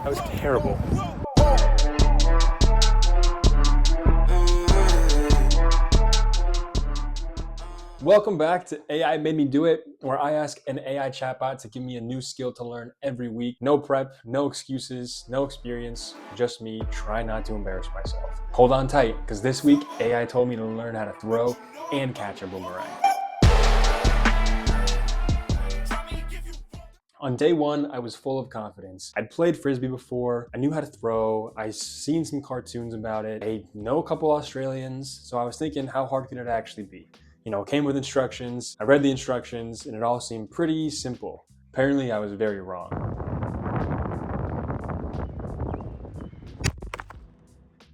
That was terrible. Welcome back to AI Made Me Do It, where I ask an AI chatbot to give me a new skill to learn every week. No prep, no excuses, no experience, just me trying not to embarrass myself. Hold on tight, because this week AI told me to learn how to throw and catch a boomerang. On day one, I was full of confidence. I'd played Frisbee before, I knew how to throw, I'd seen some cartoons about it, I know a couple Australians, so I was thinking, how hard could it actually be? You know, it came with instructions, I read the instructions, and it all seemed pretty simple. Apparently, I was very wrong.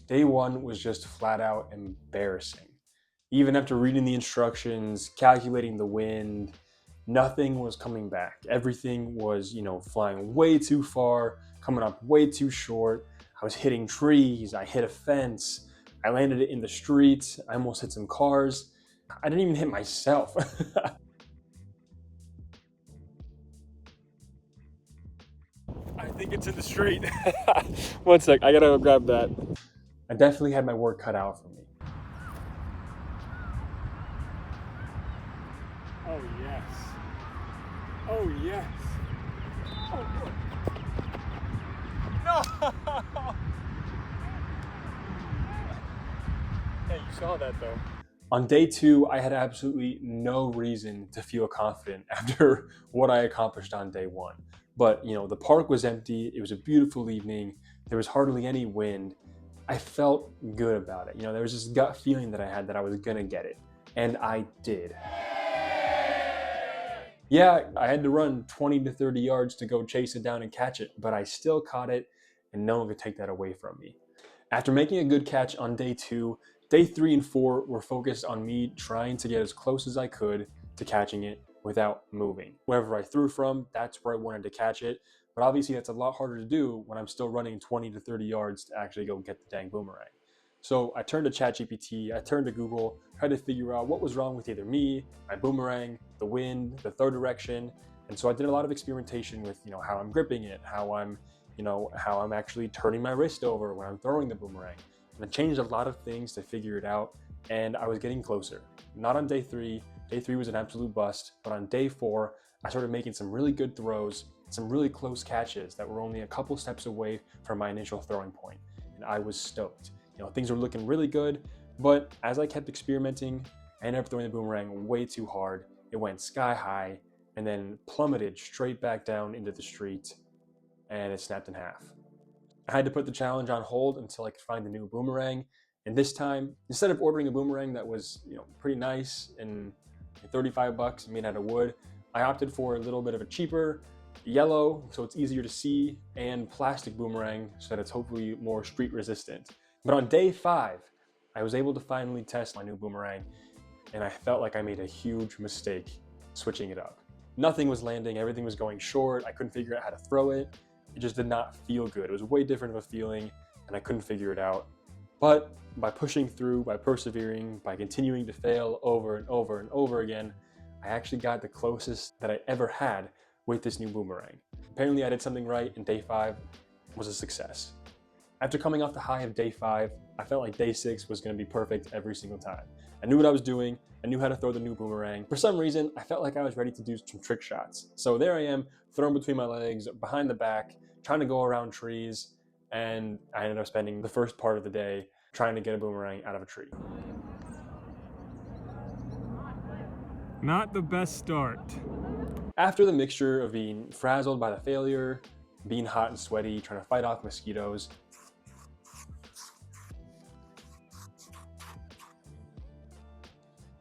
Day one was just flat out embarrassing. Even after reading the instructions, calculating the wind, nothing was coming back. Everything was, flying way too far, coming up way too short. I was hitting trees, I hit a fence, I landed it in the street, I almost hit some cars. I didn't even hit myself. I think it's in the street. One sec, I gotta go grab that. I definitely had my work cut out for me. Oh yes. Oh yes. Oh, no! Hey, you saw that though. On day two, I had absolutely no reason to feel confident after what I accomplished on day one. But, the park was empty. It was a beautiful evening. There was hardly any wind. I felt good about it. There was this gut feeling that I had that I was gonna get it. And I did. Yeah, I had to run 20 to 30 yards to go chase it down and catch it, but I still caught it, and no one could take that away from me. After making a good catch on day two, day three and four were focused on me trying to get as close as I could to catching it without moving. Wherever I threw from, that's where I wanted to catch it. But obviously, that's a lot harder to do when I'm still running 20 to 30 yards to actually go get the dang boomerang. So I turned to ChatGPT, I turned to Google, tried to figure out what was wrong with either me, my boomerang, the wind, the throw direction. And so I did a lot of experimentation with, how I'm gripping it, how I'm actually turning my wrist over when I'm throwing the boomerang. And I changed a lot of things to figure it out, and I was getting closer. Not on day three. Day three was an absolute bust, but on day four, I started making some really good throws, some really close catches that were only a couple steps away from my initial throwing point, and I was stoked. Things were looking really good, but as I kept experimenting, I ended up throwing the boomerang way too hard. It went sky high and then plummeted straight back down into the street, and it snapped in half. I had to put the challenge on hold until I could find a new boomerang. And this time, instead of ordering a boomerang that was, pretty nice and $35 made out of wood, I opted for a little bit of a cheaper, yellow, so it's easier to see, and plastic boomerang, so that it's hopefully more street resistant. But on day five, I was able to finally test my new boomerang, and I felt like I made a huge mistake switching it up. Nothing was landing, everything was going short, I couldn't figure out how to throw it. It just did not feel good. It was way different of a feeling, and I couldn't figure it out. But by pushing through, by persevering, by continuing to fail over and over and over again, I actually got the closest that I ever had with this new boomerang. Apparently I did something right, and day five was a success. After coming off the high of day five, I felt like day six was gonna be perfect every single time. I knew what I was doing, I knew how to throw the new boomerang. For some reason, I felt like I was ready to do some trick shots. So there I am, thrown between my legs, behind the back, trying to go around trees, and I ended up spending the first part of the day trying to get a boomerang out of a tree. Not the best start. After the mixture of being frazzled by the failure, being hot and sweaty, trying to fight off mosquitoes,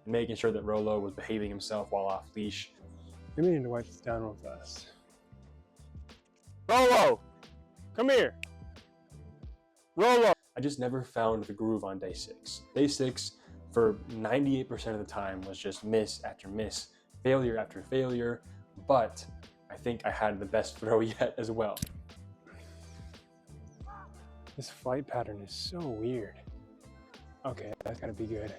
making sure that Rolo was behaving himself while off leash. We need to wipe this down real fast. Rolo, come here. Rolo. I just never found the groove on day six. Day six, for 98% of the time, was just miss after miss, failure after failure, but I think I had the best throw yet as well. This flight pattern is so weird. Okay, that's gotta be good.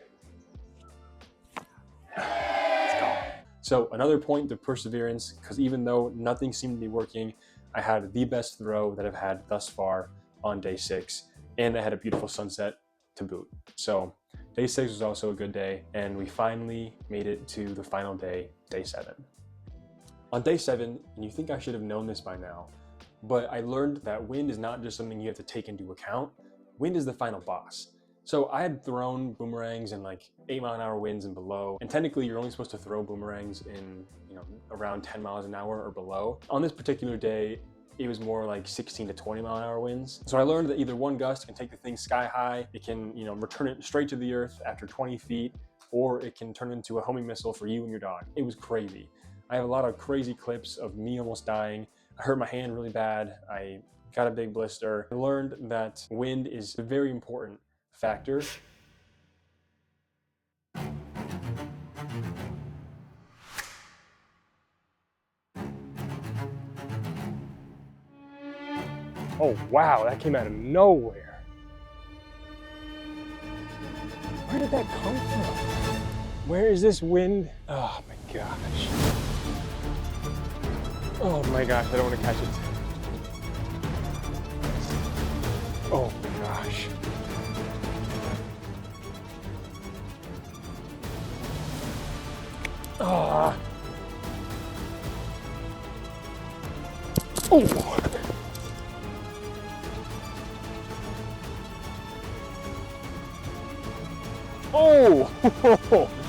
Let's go. So another point of perseverance, because even though nothing seemed to be working, I had the best throw that I've had thus far on day 6, and I had a beautiful sunset to boot. So day 6 was also a good day, and we finally made it to the final day, day 7. On day 7, and you think I should have known this by now, but I learned that wind is not just something you have to take into account. Wind is the final boss. So I had thrown boomerangs in like 8-mile-an-hour winds and below, and technically you're only supposed to throw boomerangs in, around 10 miles an hour or below. On this particular day, it was more like 16 to 20 mile an hour winds. So I learned that either one gust can take the thing sky high, it can, return it straight to the earth after 20 feet, or it can turn into a homing missile for you and your dog. It was crazy. I have a lot of crazy clips of me almost dying. I hurt my hand really bad. I got a big blister. I learned that wind is a very important factor. Oh wow, that came out of nowhere. Where did that come from? Where is this wind? Oh my gosh. Oh my gosh, I don't want to catch it. Oh my gosh. Ah. Oh. Oh. Oh.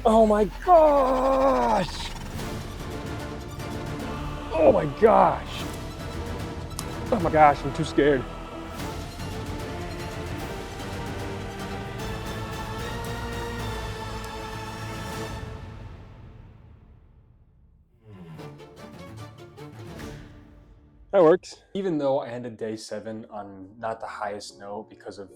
Oh my gosh. Oh my gosh. Oh my gosh, I'm too scared. That works. Even though I ended day 7 on not the highest note because of,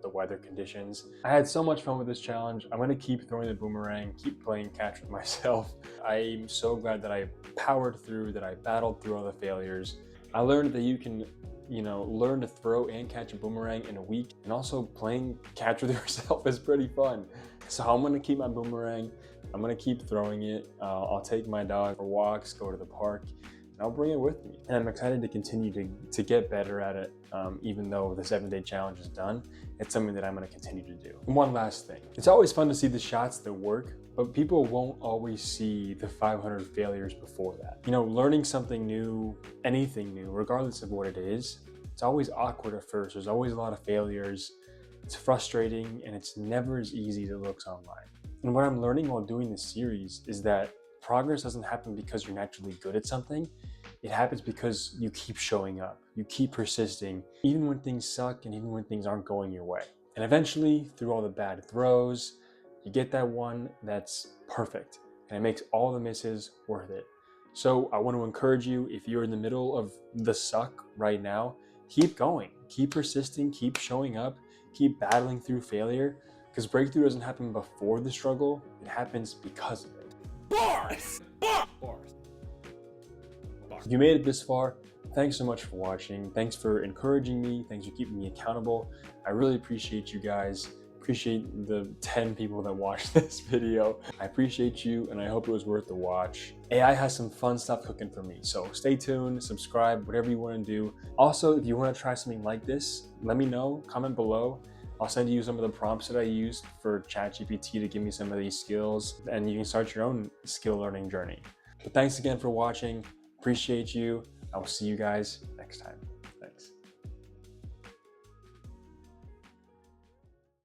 the weather conditions, I had so much fun with this challenge. I'm gonna keep throwing the boomerang, keep playing catch with myself. I'm so glad that I powered through, that I battled through all the failures. I learned that you can, learn to throw and catch a boomerang in a week, and also playing catch with yourself is pretty fun. So I'm gonna keep my boomerang. I'm gonna keep throwing it. I'll take my dog for walks, go to the park, I'll bring it with me. And I'm excited to continue to get better at it, even though the 7-day challenge is done. It's something that I'm gonna continue to do. And one last thing. It's always fun to see the shots that work, but people won't always see the 500 failures before that. Learning something new, anything new, regardless of what it is, it's always awkward at first. There's always a lot of failures. It's frustrating, and it's never as easy as it looks online. And what I'm learning while doing this series is that progress doesn't happen because you're naturally good at something. It happens because you keep showing up, you keep persisting, even when things suck and even when things aren't going your way. And eventually, through all the bad throws, you get that one that's perfect, and it makes all the misses worth it. So I want to encourage you, if you're in the middle of the suck right now, keep going, keep persisting, keep showing up, keep battling through failure, because breakthrough doesn't happen before the struggle, it happens because of it. Bars! Bars! If you made it this far, thanks so much for watching. Thanks for encouraging me. Thanks for keeping me accountable. I really appreciate you guys. Appreciate the 10 people that watched this video. I appreciate you, and I hope it was worth the watch. AI has some fun stuff cooking for me, so stay tuned, subscribe, whatever you want to do. Also, if you want to try something like this, let me know, comment below. I'll send you some of the prompts that I used for ChatGPT to give me some of these skills, and you can start your own skill learning journey. But thanks again for watching. Appreciate you. I will see you guys next time.